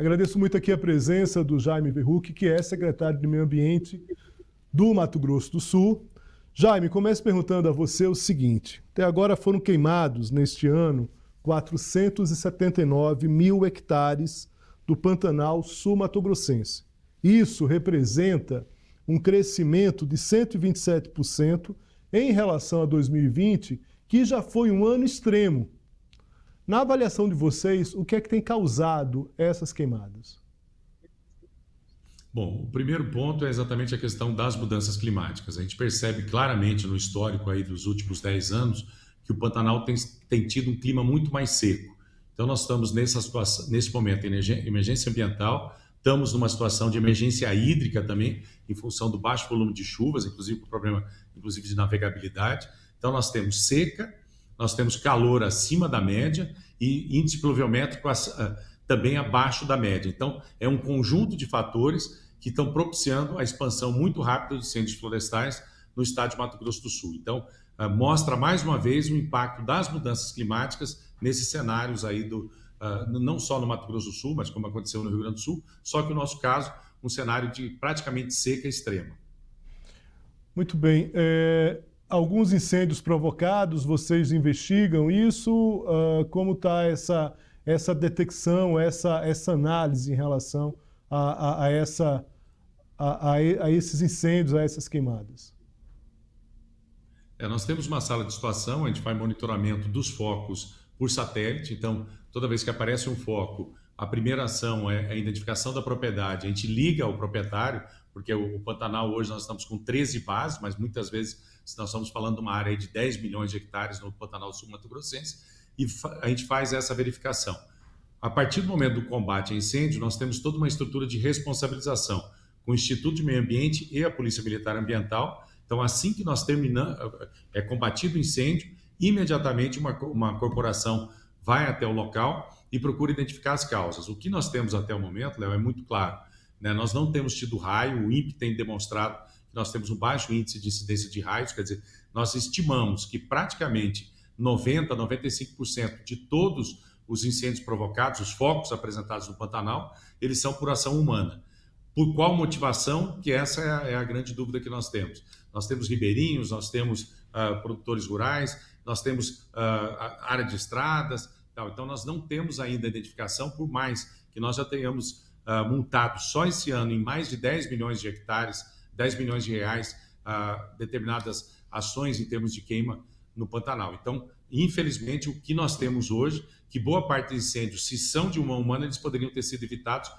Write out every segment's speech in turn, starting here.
Agradeço muito aqui a presença do Jaime Verruc, que é secretário de Meio Ambiente do Mato Grosso do Sul. Jaime, começo perguntando a você o seguinte: até agora foram queimados neste ano 479 mil hectares do Pantanal sul-mato-grossense. Isso representa um crescimento de 127% em relação a 2020, que já foi um ano extremo. Na avaliação de vocês, o que é que tem causado essas queimadas? Bom, o primeiro ponto é exatamente a questão das mudanças climáticas. A gente percebe claramente no histórico aí dos últimos 10 anos que o Pantanal tem tido um clima muito mais seco. Então nós estamos nessa situação, nesse momento, em emergência ambiental, estamos numa situação de emergência hídrica também, em função do baixo volume de chuvas, inclusive com problema de navegabilidade. Então nós temos seca, nós temos calor acima da média e índice pluviométrico também abaixo da média. Então, é um conjunto de fatores que estão propiciando a expansão muito rápida de incêndios florestais no estado de Mato Grosso do Sul. Então, mostra mais uma vez o impacto das mudanças climáticas nesses cenários aí não só no Mato Grosso do Sul, mas como aconteceu no Rio Grande do Sul, só que no nosso caso, um cenário de praticamente seca extrema. Muito bem. Alguns incêndios provocados, vocês investigam isso? Como está essa detecção, essa análise em relação a esses incêndios, a essas queimadas? Nós temos uma sala de situação, a gente faz monitoramento dos focos por satélite, então toda vez que aparece um foco, a primeira ação é a identificação da propriedade, a gente liga ao proprietário, porque o Pantanal hoje nós estamos com 13 bases, mas muitas vezes nós estamos falando de uma área de 10 milhões de hectares no Pantanal sul-mato-grossense, e a gente faz essa verificação. A partir do momento do combate a incêndio, nós temos toda uma estrutura de responsabilização com o Instituto de Meio Ambiente e a Polícia Militar Ambiental. Então, assim que nós terminamos, é combatido o incêndio, imediatamente uma corporação vai até o local e procura identificar as causas. O que nós temos até o momento, Léo, é muito claro, né? Nós não temos tido raio, o INPE tem demonstrado que nós temos um baixo índice de incidência de raios, quer dizer, nós estimamos que praticamente 90% a 95% de todos os incêndios provocados, os focos apresentados no Pantanal, eles são por ação humana. Por qual motivação? Que essa é a grande dúvida que nós temos. Nós temos ribeirinhos, nós temos produtores rurais, nós temos área de estradas, então nós não temos ainda a identificação, por mais que nós já tenhamos multado só esse ano em mais de 10 milhões de hectares, 10 milhões de reais, determinadas ações em termos de queima no Pantanal. Então, infelizmente, o que nós temos hoje, que boa parte dos incêndios, se são de uma humana, eles poderiam ter sido evitados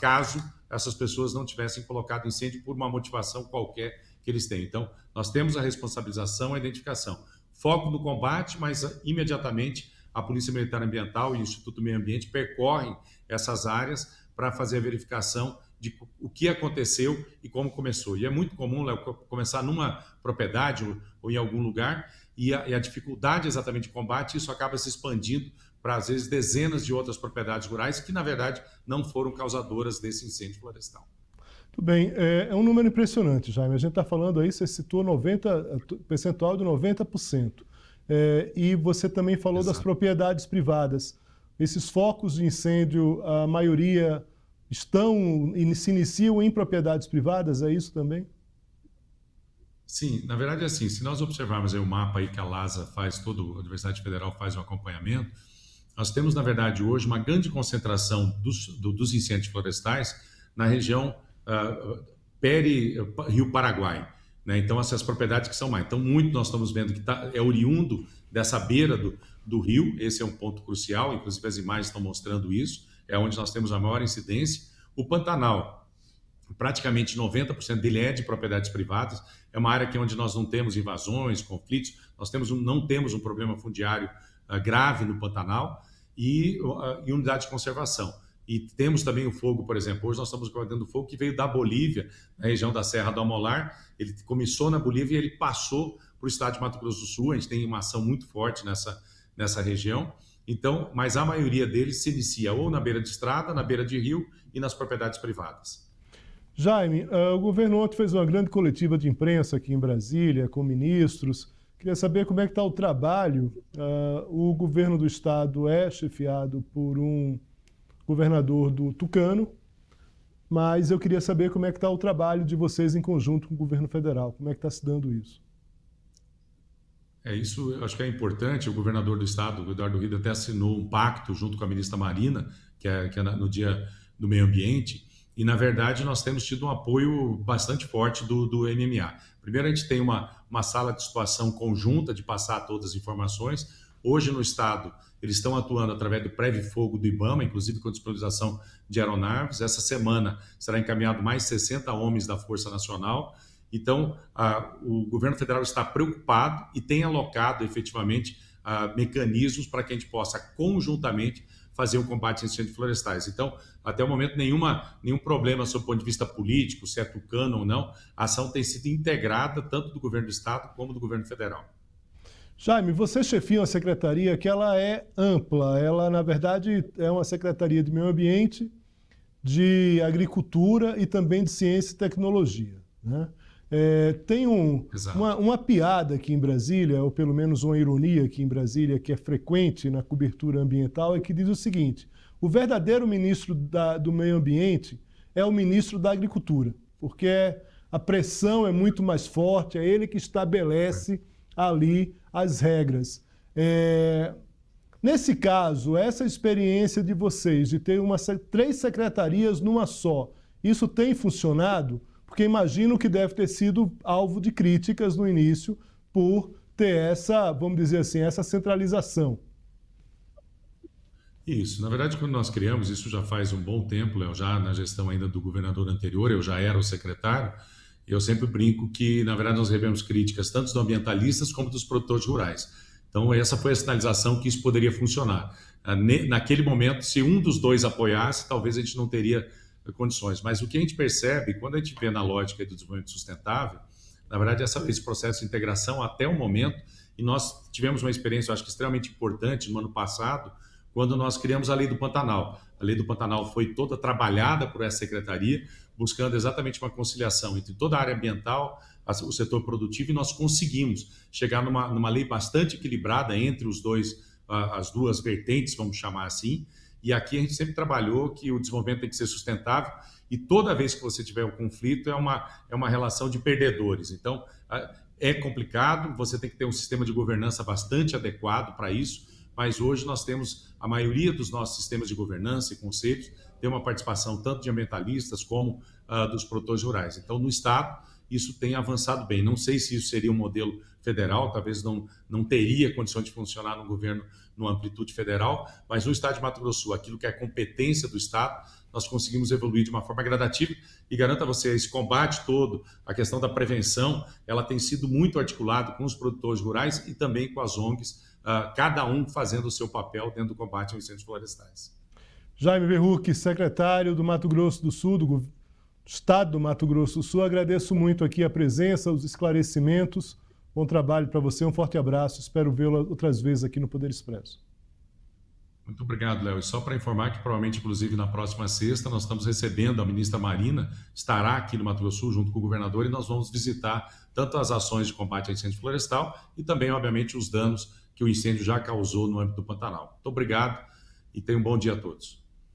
caso essas pessoas não tivessem colocado incêndio por uma motivação qualquer que eles têm. Então, nós temos a responsabilização, a identificação. Foco no combate, mas imediatamente a Polícia Militar Ambiental e o Instituto do Meio Ambiente percorrem essas áreas para fazer a verificação de o que aconteceu e como começou. E é muito comum, Léo, começar numa propriedade ou em algum lugar e a dificuldade exatamente de combate, isso acaba se expandindo para, às vezes, dezenas de outras propriedades rurais que, na verdade, não foram causadoras desse incêndio florestal. Tudo bem, é um número impressionante, Jaime. A gente está falando aí, você citou percentual de 90%. E você também falou das propriedades privadas. Esses focos de incêndio, a maioria se iniciam em propriedades privadas, é isso também? Sim, na verdade é assim, se nós observarmos aí o mapa aí que a LASA faz, toda a Universidade Federal faz um acompanhamento, nós temos, na verdade, hoje uma grande concentração dos incêndios florestais na região Rio Paraguai, né? Então, essas propriedades que são mais. Então, muito nós estamos vendo que é oriundo dessa beira do rio, esse é um ponto crucial, inclusive as imagens estão mostrando isso, é onde nós temos a maior incidência. O Pantanal, praticamente 90% dele é de propriedades privadas, é uma área onde nós não temos invasões, conflitos, não temos um problema fundiário grave no Pantanal e unidade de conservação. E temos também o fogo, por exemplo, hoje nós estamos guardando o fogo que veio da Bolívia, na região da Serra do Amolar, ele começou na Bolívia e ele passou para o estado de Mato Grosso do Sul, a gente tem uma ação muito forte nessa região, então, mas a maioria deles se inicia ou na beira de estrada, na beira de rio e nas propriedades privadas. Jaime, o governo ontem fez uma grande coletiva de imprensa aqui em Brasília, com ministros. Queria saber como é que está o trabalho. O governo do estado é chefiado por um governador do Tucano, mas eu queria saber como é que está o trabalho de vocês em conjunto com o governo federal, como é que está se dando isso? Isso eu acho que é importante. O governador do estado, o Eduardo Rida, até assinou um pacto junto com a ministra Marina, que é no Dia do Meio Ambiente, e, na verdade, nós temos tido um apoio bastante forte do MMA. Primeiro, a gente tem uma sala de situação conjunta de passar todas as informações. Hoje, no estado, eles estão atuando através do Preve-Fogo do IBAMA, inclusive com disponibilização de aeronaves. Essa semana será encaminhado mais 60 homens da Força Nacional. Então, o governo federal está preocupado e tem alocado efetivamente mecanismos para que a gente possa conjuntamente fazer o combate a incêndios florestais. Então, até o momento, nenhum problema sob o ponto de vista político, se é tucano ou não. A ação tem sido integrada tanto do governo do estado como do governo federal. Jaime, você chefia uma secretaria que ela é ampla, ela, na verdade, é uma secretaria de meio ambiente, de agricultura e também de ciência e tecnologia, né? Tem uma piada aqui em Brasília, ou pelo menos uma ironia aqui em Brasília, que é frequente na cobertura ambiental, é que diz o seguinte: o verdadeiro ministro do meio ambiente é o ministro da agricultura, porque a pressão é muito mais forte, é ele que estabelece ali as regras. Nesse caso, essa experiência de vocês, de ter 3 secretarias numa só, isso tem funcionado? Porque imagino que deve ter sido alvo de críticas no início por ter essa, vamos dizer assim, essa centralização. Isso. Na verdade, quando nós criamos, isso já faz um bom tempo, Léo, já na gestão ainda do governador anterior, eu já era o secretário, eu sempre brinco que, na verdade, nós recebemos críticas tanto dos ambientalistas como dos produtores rurais. Então, essa foi a sinalização que isso poderia funcionar. Naquele momento, se um dos dois apoiasse, talvez a gente não teria condições. Mas o que a gente percebe, quando a gente vê na lógica do desenvolvimento sustentável, na verdade, esse processo de integração até o momento, e nós tivemos uma experiência, eu acho que extremamente importante no ano passado, quando nós criamos a Lei do Pantanal. A Lei do Pantanal foi toda trabalhada por essa secretaria, buscando exatamente uma conciliação entre toda a área ambiental, o setor produtivo, e nós conseguimos chegar numa lei bastante equilibrada entre as duas vertentes, vamos chamar assim. E aqui a gente sempre trabalhou que o desenvolvimento tem que ser sustentável, e toda vez que você tiver um conflito é uma relação de perdedores. Então, é complicado, você tem que ter um sistema de governança bastante adequado para isso, mas hoje nós temos a maioria dos nossos sistemas de governança e conselhos tem uma participação tanto de ambientalistas como dos produtores rurais. Então, no estado, isso tem avançado bem. Não sei se isso seria um modelo federal, talvez não teria condição de funcionar no governo numa amplitude federal, mas no estado de Mato Grosso do Sul, aquilo que é competência do estado, nós conseguimos evoluir de uma forma gradativa, e garanto a você, esse combate todo, a questão da prevenção, ela tem sido muito articulada com os produtores rurais e também com as ONGs, cada um fazendo o seu papel dentro do combate aos incêndios florestais. Jaime Verruc, secretário do Mato Grosso do Sul, do Estado do Mato Grosso do Sul, agradeço muito aqui a presença, os esclarecimentos. Bom trabalho para você, um forte abraço. Espero vê-lo outras vezes aqui no Poder Expresso. Muito obrigado, Léo. E só para informar que provavelmente, inclusive, na próxima sexta, nós estamos recebendo a ministra Marina, estará aqui no Mato Grosso do Sul junto com o governador, e nós vamos visitar tanto as ações de combate a incêndio florestal e também, obviamente, os danos que o incêndio já causou no âmbito do Pantanal. Muito obrigado e tenham um bom dia a todos.